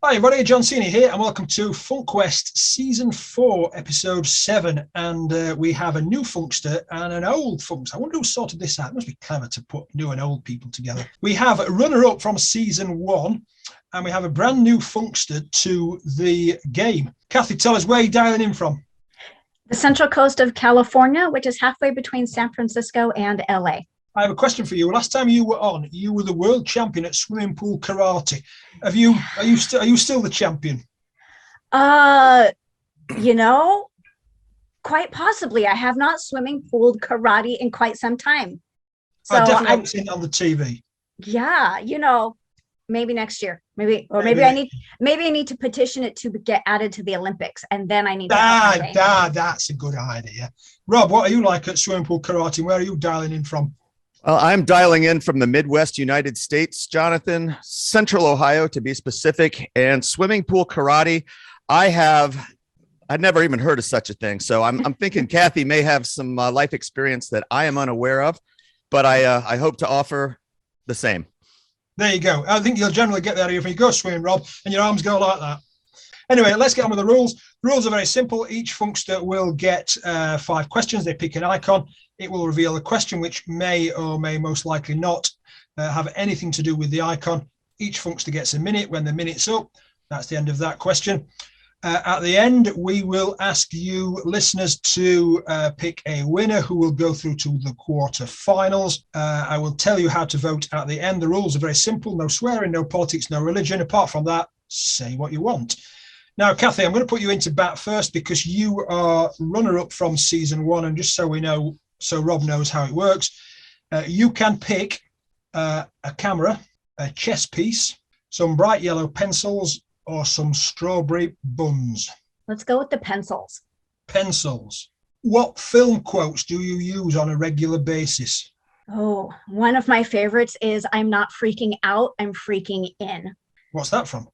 Hi everybody, John Cena here and welcome to FunkQuest Season 4, Episode 7. And we have a new Funkster and an old Funkster. I wonder who sorted this out. It must be clever to put new and old people together. We have a runner-up from Season 1 and we have a brand new Funkster to the game. Cathy, tell us where you're dialing in from. The Central Coast of California, which is halfway between San Francisco and LA. I have a question for you. Last time you were on, you were the world champion at swimming pool karate. Are you still the champion? Quite possibly. I have not swimming pool karate in quite some time. So I definitely haven't seen it on the TV. Yeah, maybe next year. Maybe I need to petition it to get added to the Olympics, and then I need to that's a good idea. Rob, what are you like at swimming pool karate? Where are you dialing in from? Well, I'm dialing in from the Midwest United States, Jonathan, Central Ohio to be specific, and swimming pool karate. I'd never even heard of such a thing. So I'm thinking Cathy may have some life experience that I am unaware of, but I hope to offer the same. There you go. I think you'll generally get the idea if you go swimming, Rob, and your arms go like that. Anyway, let's get on with the rules. The rules are very simple. Each Funkster will get 5 questions. They pick an icon. It will reveal a question which may or may most likely not have anything to do with the icon. Each Funkster gets a minute. When the minute's up, that's the end of that question. At the end, we will ask you listeners to pick a winner who will go through to the quarterfinals. I will tell you how to vote at the end. The rules are very simple. No swearing, no politics, no religion. Apart from that, say what you want. Now, Cathy, I'm going to put you into bat first because you are runner-up from Season 1. And just so we know, so Rob knows how it works, you can pick a camera, a chess piece, some bright yellow pencils, or some strawberry buns. Let's go with the pencils. Pencils. What film quotes do you use on a regular basis? Oh, one of my favorites is "I'm not freaking out, I'm freaking in." What's that from?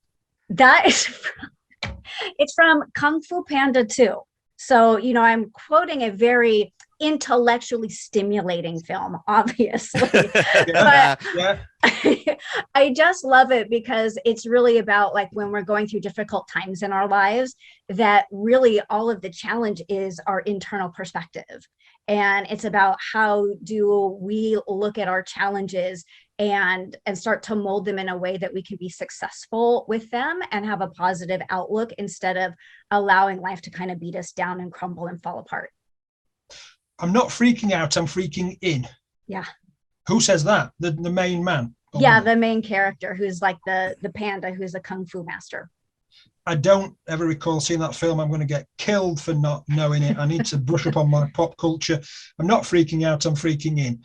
It's from Kung Fu Panda 2. So, I'm quoting a very intellectually stimulating film, obviously. Yeah. I just love it because it's really about like when we're going through difficult times in our lives, that really all of the challenge is our internal perspective. And it's about how do we look at our challenges and start to mold them in a way that we can be successful with them and have a positive outlook instead of allowing life to kind of beat us down and crumble and fall apart. I'm not freaking out, I'm freaking in. Yeah. Who says that? The main man? Yeah, the main character who's like the panda who's a kung fu master. I don't ever recall seeing that film. I'm going to get killed for not knowing it. I need to brush up on my pop culture. I'm not freaking out, I'm freaking in.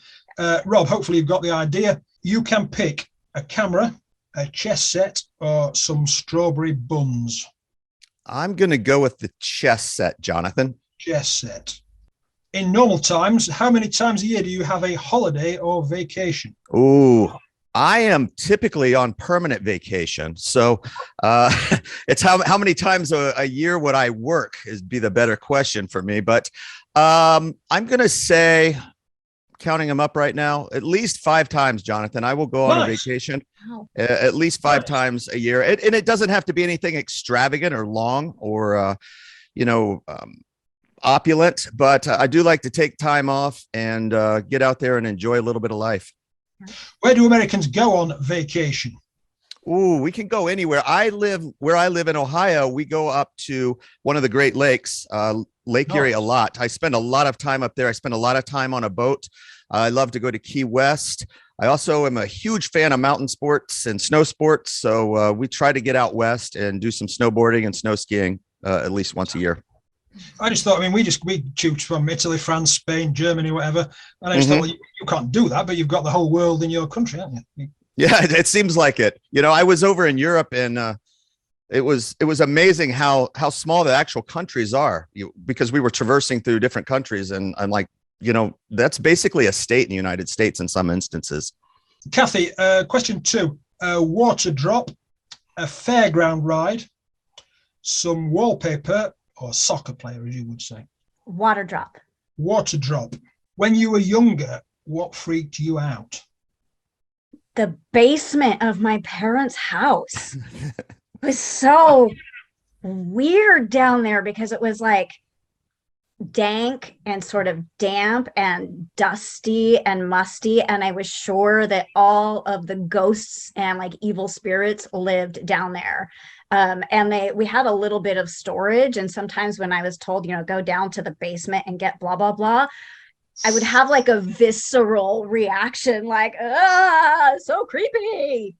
Rob, hopefully you've got the idea. You can pick a camera, a chess set, or some strawberry buns. I'm going to go with the chess set, Jonathan. Chess set. In normal times, how many times a year do you have a holiday or vacation? Oh, I am typically on permanent vacation. So it's how many times a year would I work is be the better question for me. But I'm going to say, counting them up right now, at least 5 times, Jonathan. I will go on a vacation at least 5 times a year. And it doesn't have to be anything extravagant or long or, opulent, but I do like to take time off and get out there and enjoy a little bit of life. Where do Americans go on vacation? Ooh, we can go anywhere. Where I live in Ohio, we go up to one of the Great Lakes, Lake Erie a lot. I spend a lot of time up there. I spend a lot of time on a boat. I love to go to Key West. I also am a huge fan of mountain sports and snow sports. So we try to get out west and do some snowboarding and snow skiing at least once a year. I just thought, we choose from Italy, France, Spain, Germany, whatever. And I just thought, well, you can't do that, but you've got the whole world in your country, haven't you? Yeah, it seems like it. I was over in Europe and it was amazing how small the actual countries are because we were traversing through different countries. And I'm like, that's basically a state in the United States in some instances. Cathy, question 2, a water drop, a fairground ride, some wallpaper, or soccer player, as you would say. Water drop. Water drop. When you were younger, what freaked you out? The basement of my parents' house. It was so weird down there because it was like dank and sort of damp and dusty and musty, and I was sure that all of the ghosts and like evil spirits lived down there. And we had a little bit of storage, and sometimes when I was told, go down to the basement and get blah blah blah, I would have like a visceral reaction, like, so creepy.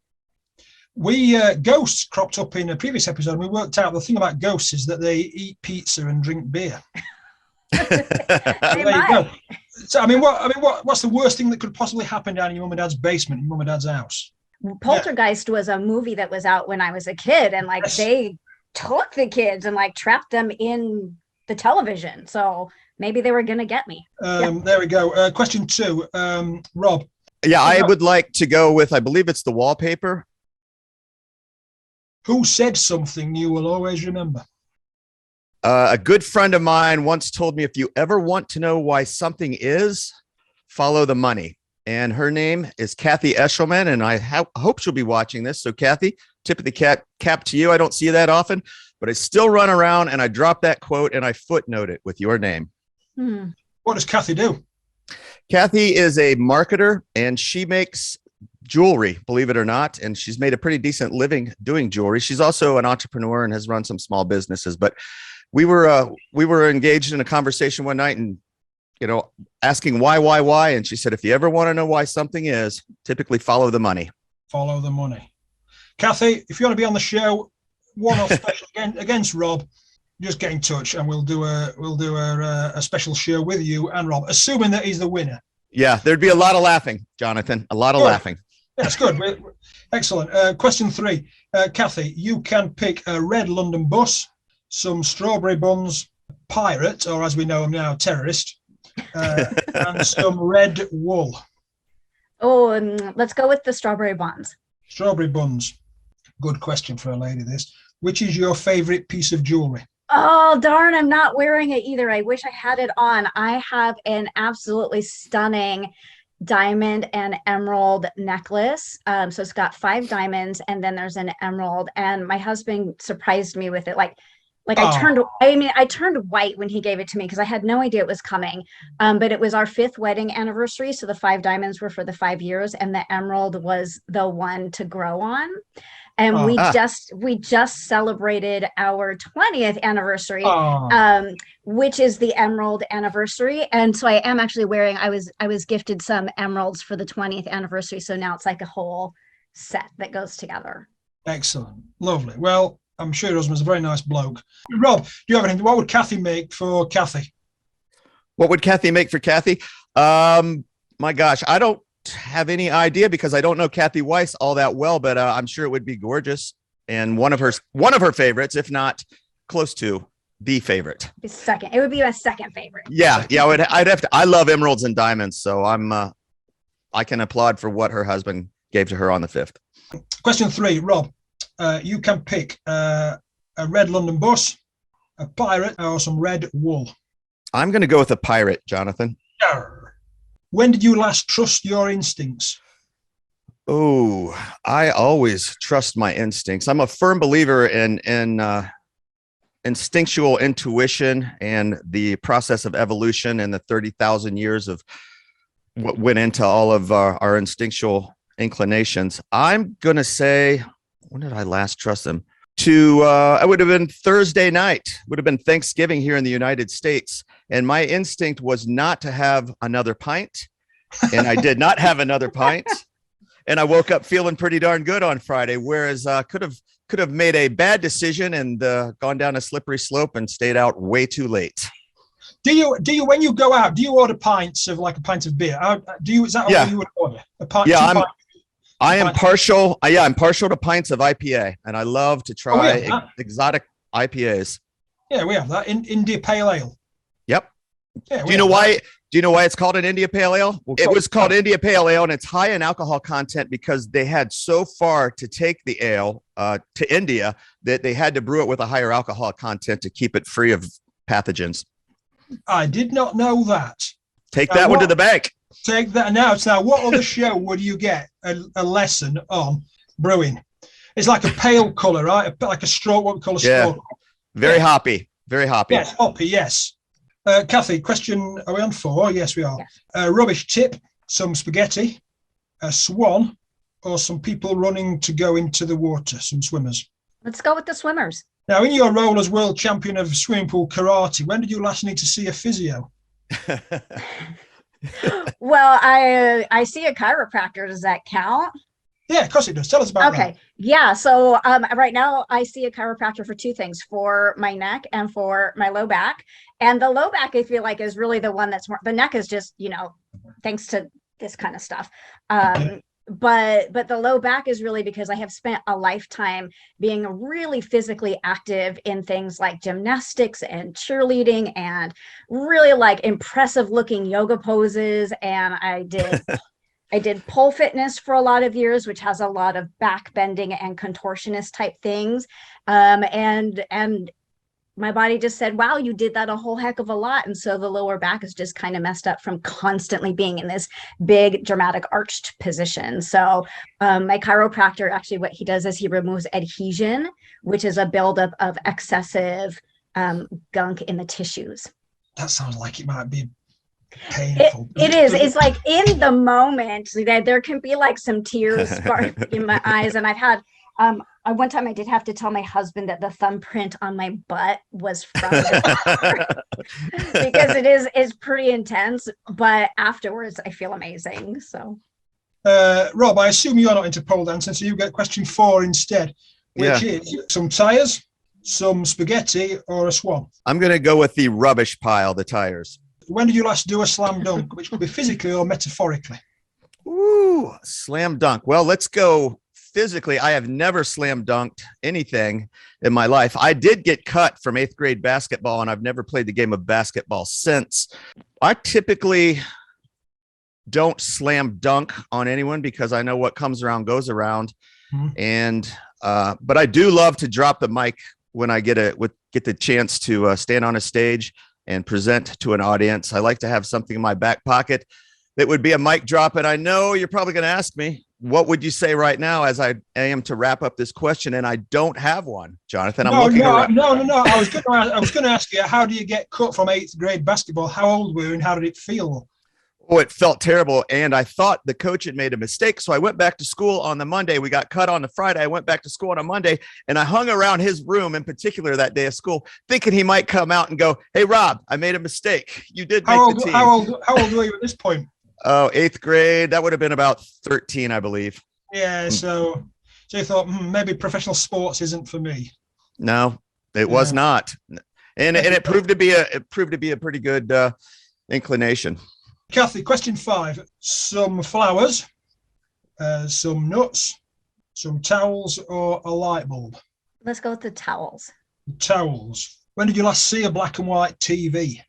We ghosts cropped up in a previous episode. We worked out the thing about ghosts is that they eat pizza and drink beer. There you go. So what's the worst thing that could possibly happen down in your mum and dad's basement, your mum and dad's house? Poltergeist was a movie that was out when I was a kid, and like they took the kids and like trapped them in the television. So maybe they were gonna get me. There we go. Question 2, Rob. Yeah, I would like to go with, I believe it's the wallpaper. Who said something you will always remember? A good friend of mine once told me, if you ever want to know why something is, follow the money. And her name is Cathy Eshelman, and I hope she'll be watching this. So Cathy, tip of the cap to you. I don't see you that often, but I still run around and I drop that quote and I footnote it with your name. What does Cathy do? Cathy is a marketer, and she makes jewelry, believe it or not. And she's made a pretty decent living doing jewelry. She's also an entrepreneur and has run some small businesses. But we were engaged in a conversation one night and, asking why. And she said, if you ever want to know why something is, typically follow the money. Follow the money. Cathy, if you want to be on the show, one-off special against Rob, just get in touch and we'll do a special show with you and Rob, assuming that he's the winner. Yeah, there'd be a lot of laughing, Jonathan. A lot of laughing. That's good. Excellent. Question 3. Cathy, you can pick a red London bus, some strawberry buns, pirate, or as we know him now, terrorist, and some red wool. Let's go with the strawberry buns. Strawberry buns. Good question for a lady, this. Which is your favorite piece of jewelry? Oh, darn, I'm not wearing it either. I wish I had it on. I have an absolutely stunning diamond and emerald necklace. So it's got 5 diamonds and then there's an emerald. And my husband surprised me with it. I turned white when he gave it to me because I had no idea it was coming. But it was our 5th wedding anniversary. So the 5 diamonds were for the 5 years and the emerald was the one to grow on. And we just celebrated our 20th anniversary, which is the emerald anniversary. And so I am actually I was gifted some emeralds for the 20th anniversary. So now it's like a whole set that goes together. Excellent. Lovely. Well, I'm sure your husband's a very nice bloke. Rob, do you have anything? What would Cathy make for Cathy? What would Cathy make for Cathy? My gosh, I don't have any idea because I don't know Cathy Weiss all that well, but I'm sure it would be gorgeous and one of her favorites, if not close to the favorite. It would be my second favorite. Yeah, I'd have to. I love emeralds and diamonds, so I can applaud for what her husband gave to her on the 5th. Question 3, Rob. You can pick a red London bus, a pirate, or some red wool. I'm going to go with a pirate, Jonathan. When did you last trust your instincts? Oh, I always trust my instincts. I'm a firm believer in instinctual intuition and the process of evolution and the 30,000 years of what went into all of our instinctual inclinations. I'm going to say, when did I last trust them? It would have been Thursday night, would have been Thanksgiving here in the United States. And my instinct was not to have another pint. And I did not have another pint. And I woke up feeling pretty darn good on Friday, whereas could have made a bad decision and gone down a slippery slope and stayed out way too late. Do you when you go out, do you order pints of like a pint of beer? Is that what you would order? A pint? Yeah, I'm partial to pints of IPA, and I love to try exotic IPAs. Yeah, we have that in India Pale Ale. Yep. Yeah, do you know why it's called an India Pale Ale? It was called India Pale Ale, and it's high in alcohol content because they had so far to take the ale to India that they had to brew it with a higher alcohol content to keep it free of pathogens. I did not know that. Take that one to the bank. Take that now. What other show would you get a lesson on brewing? It's like a pale colour, right? Like a straw, what we call a straw. Very hoppy. Very hoppy. Yes, hoppy, yes. Cathy, question, are we on 4? Yes, we are. Yes. Rubbish tip, some spaghetti, a swan, or some people running to go into the water, some swimmers. Let's go with the swimmers. Now, in your role as world champion of swimming pool karate, when did you last need to see a physio? Well, I see a chiropractor. Does that count? Yeah, of course it does. Tell us about that. Okay. Yeah. So right now I see a chiropractor for 2 things, for my neck and for my low back. And the low back, I feel like, is really the one that's more, the neck is just, thanks to this kind of stuff. But the low back is really because I have spent a lifetime being really physically active in things like gymnastics and cheerleading and really like impressive looking yoga poses. And I did pole fitness for a lot of years, which has a lot of back bending and contortionist type things. And my body just said, wow, you did that a whole heck of a lot. And so the lower back is just kind of messed up from constantly being in this big dramatic arched position. So my chiropractor, actually what he does is he removes adhesion, which is a buildup of excessive gunk in the tissues. That sounds like it might be painful. It is. It's like in the moment there can be like some tears spark in my eyes. And I've had one time I did have to tell my husband that the thumbprint on my butt was from the because it's pretty intense, but afterwards I feel amazing. So Rob, I assume you're not into pole dancing, so you get question 4 instead, which is some tires, some spaghetti, or a swan. I'm going to go with the rubbish pile, the tires. When did you last do a slam dunk, which could be physically or metaphorically? Ooh, slam dunk. Well, let's go physically. I have never slam dunked anything in my life. I did get cut from 8th grade basketball, and I've never played the game of basketball since. I typically don't slam dunk on anyone because I know what comes around goes around. And but I do love to drop the mic when I get the chance to stand on a stage and present to an audience. I like to have something in my back pocket that would be a mic drop. And I know you're probably going to ask me, what would you say right now as I am to wrap up this question? And I don't have one, Jonathan. No. I was going to ask you, how do you get cut from 8th grade basketball? How old were you and how did it feel? Oh, it felt terrible. And I thought the coach had made a mistake. So I went back to school on the Monday. We got cut on the Friday. I went back to school on a Monday, and I hung around his room in particular that day of school, thinking he might come out and go, "Hey, Rob, I made a mistake. You did make the team." How old were you at this point? Oh, 8th grade. That would have been about 13, I believe. Yeah. So you thought maybe professional sports isn't for me. No, it was not. And it proved to be a pretty good inclination. Cathy, question 5. Some flowers, some nuts, some towels, or a light bulb? Let's go with the towels. Towels. When did you last see a black and white TV?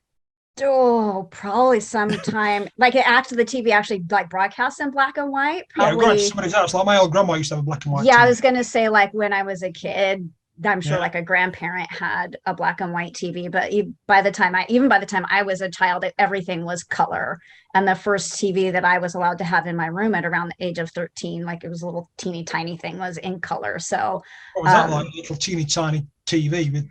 Oh, probably sometime like the TV actually like broadcasts in black and white. Probably. Yeah, going to somebody's house. Like my old grandma used to have a black and white TV. I was going to say like when I was a kid, I'm sure like a grandparent had a black and white TV, but by the time I was a child, everything was color. And the first TV that I was allowed to have in my room at around the age of 13, like it was a little teeny tiny thing, was in color. So what was that like? A little teeny tiny TV with?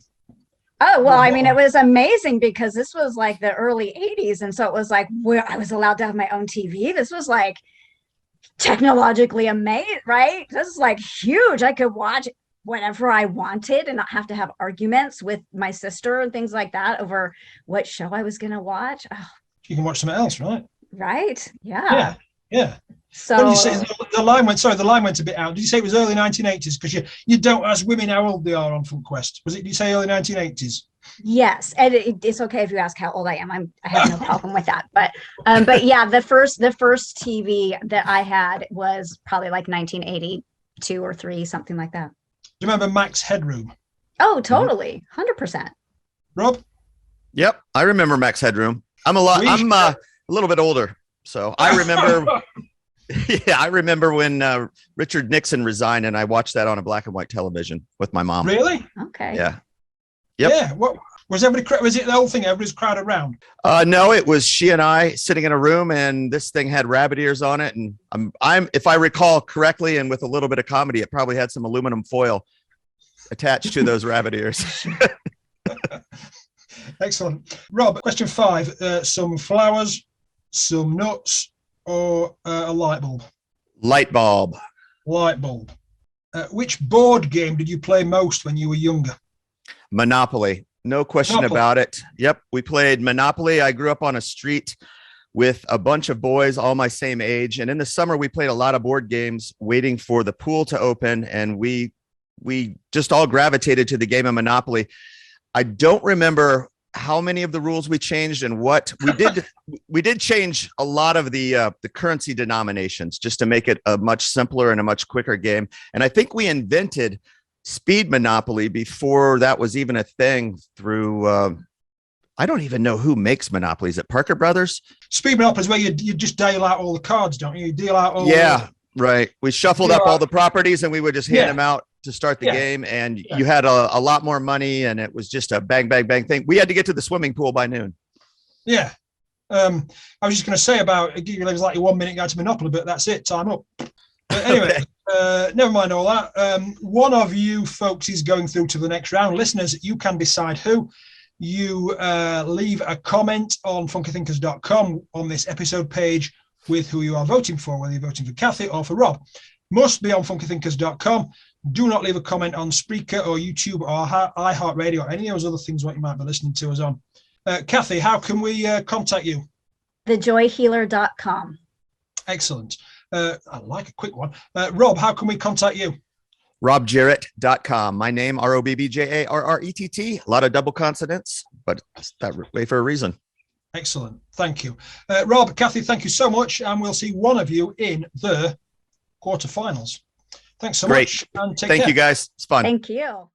Oh, well, I mean, it was amazing because this was like the early 80s. And so it was like where I was allowed to have my own TV. This was like technologically amazing, right? This is like huge. I could watch whatever I wanted and not have to have arguments with my sister and things like that over what show I was going to watch. Oh. You can watch something else, right? Right. Yeah. Yeah. So when you say the line went a bit out. Did you say it was early 1980s? Because you don't ask women how old they are on FunkQuest. Was it? Did you say early 1980s? Yes, and it's okay if you ask how old I am. I have no problem with that. But yeah, the first TV that I had was probably like 1982 or 3, something like that. Do you remember Max Headroom? Oh, totally, 100%. Rob? Yep, I remember Max Headroom. I'm a little bit older, so I remember. Yeah, I remember when Richard Nixon resigned, and I watched that on a black and white television with my mom. Really? Okay. Yeah. Yep. Yeah. Was it the whole thing? Everybody's crowded around? No, it was she and I sitting in a room, and this thing had rabbit ears on it. And I'm, if I recall correctly, and with a little bit of comedy, it probably had some aluminum foil attached to those rabbit ears. Excellent. Rob, question 5, some flowers, some nuts, or a light bulb? Light bulb. Light bulb. Which board game did you play most when you were younger? Monopoly. No question about it. Yep. We played Monopoly. I grew up on a street with a bunch of boys, all my same age. And in the summer, we played a lot of board games waiting for the pool to open. And we just all gravitated to the game of Monopoly. I don't remember how many of the rules we changed and what we did. We did change a lot of the currency denominations just to make it a much simpler and a much quicker game. And I think we invented Speed Monopoly before that was even a thing through, I don't even know who makes Monopoly. Is it Parker Brothers? Speed Monopoly is where you just deal out all the cards, don't you? You deal out all right. We shuffled up all the properties and we would just hand them out to start the game. And you had a lot more money and it was just a bang, bang, bang thing. We had to get to the swimming pool by noon. Yeah. I was just going to say about, it was like a 1 minute guide to Monopoly, but that's it. Time up. But anyway, never mind all that. One of you folks is going through to the next round. Listeners, you can decide who. You leave a comment on funkythinkers.com on this episode page with who you are voting for, whether you're voting for Cathy or for Rob. Must be on funkythinkers.com. Do not leave a comment on Spreaker or YouTube or iHeartRadio or any of those other things what you might be listening to us on. Cathy, how can we contact you? thejoyhealer.com. Excellent. I like a quick one. Rob, how can we contact you? RobbJarrett.com. My name, RobbJarrett. A lot of double consonants, but it's that way for a reason. Excellent. Thank you. Rob, Cathy, thank you so much. And we'll see one of you in the quarterfinals. Thanks so much. And take care. Thank you, guys. It's fun. Thank you.